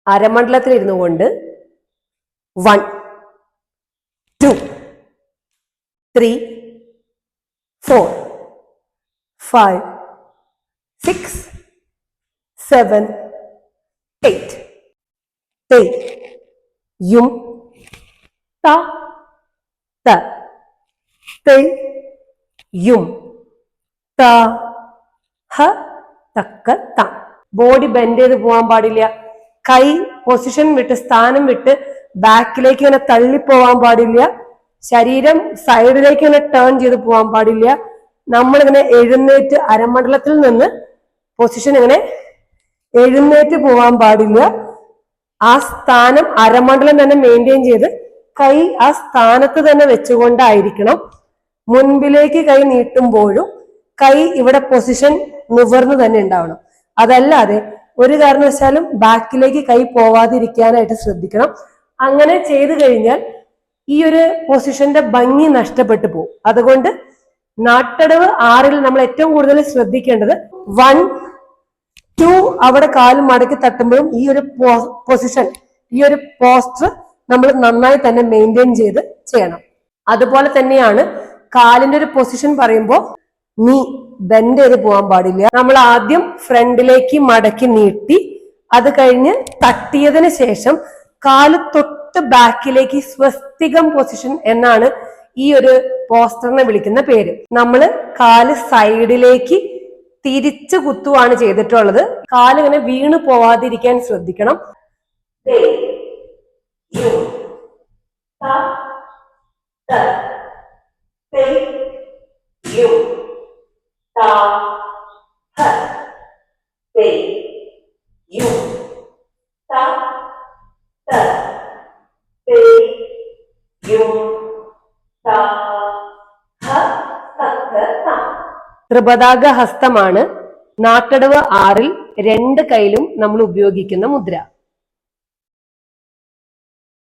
അരമണ്ഡലത്തിൽ ഇരുന്നു കൊണ്ട് 1 2 3 4 5 6 7 8 തേ യും ത ത തേ യും ത ഹ തക്ക ത. ബോഡി ബെൻഡ് ചെയ്ത് പോകാൻ പാടില്ല. കൈ പൊസിഷൻ വിട്ട് സ്ഥാനം വിട്ട് ബാക്കിലേക്ക് ഇങ്ങനെ തള്ളിപ്പോവാൻ പാടില്ല. ശരീരം സൈഡിലേക്ക് ഇങ്ങനെ ടേൺ ചെയ്ത് പോകാൻ പാടില്ല. നമ്മളിങ്ങനെ എഴുന്നേറ്റ് അരമണ്ഡലത്തിൽ നിന്ന് പൊസിഷൻ ഇങ്ങനെ എഴുന്നേറ്റ് പോവാൻ പാടില്ല. ആ സ്ഥാനം അരമണ്ഡലം തന്നെ മെയിൻറ്റെയിൻ ചെയ്ത് കൈ ആ സ്ഥാനത്ത് തന്നെ വെച്ചുകൊണ്ടായിരിക്കണം. മുൻപിലേക്ക് കൈ നീട്ടുമ്പോഴും കൈ ഇവിടെ പൊസിഷൻ നിവർന്ന് തന്നെ ഉണ്ടാവണം. അതല്ലാതെ ഒരു കാരണവശാലും ബാക്കിലേക്ക് കൈ പോവാതിരിക്കാനായിട്ട് ശ്രദ്ധിക്കണം. അങ്ങനെ ചെയ്തു കഴിഞ്ഞാൽ ഈ ഒരു പൊസിഷന്റെ ഭംഗി നഷ്ടപ്പെട്ടു പോകും. അതുകൊണ്ട് നാട്ടടവ് 6 നമ്മൾ ഏറ്റവും കൂടുതൽ ശ്രദ്ധിക്കേണ്ടത് 1 2 അവിടെ കാല് മടക്കി തട്ടുമ്പോഴും ഈ ഒരു പൊസിഷൻ, ഈ ഒരു പോസ്റ്റർ നമ്മൾ നന്നായി തന്നെ മെയിൻറ്റെയിൻ ചെയ്ത് ചെയ്യണം. അതുപോലെ തന്നെയാണ് കാലിന്റെ ഒരു പൊസിഷൻ പറയുമ്പോൾ നീ ബെൻഡ് ചെയ്ത് പോകാൻ പാടില്ല. നമ്മൾ ആദ്യം ഫ്രണ്ടിലേക്ക് മടക്കി നീട്ടി അത് കഴിഞ്ഞ് തട്ടിയതിന് ശേഷം കാല് തൊട്ട് ബാക്കിലേക്ക് സ്വസ്തികം പൊസിഷൻ എന്നാണ് ഈ ഒരു പോസ്റ്ററിനെ വിളിക്കുന്ന പേര്. നമ്മൾ കാല് സൈഡിലേക്ക് തിരിച്ചു കുത്തുവാണ് ചെയ്തിട്ടുള്ളത്. കാലിങ്ങനെ വീണു പോവാതിരിക്കാൻ ശ്രദ്ധിക്കണം. ത്രിപതാക ഹസ്തമാണ് നാട്ടടവ് 6 2 കൈയിലും നമ്മൾ ഉപയോഗിക്കുന്ന മുദ്ര.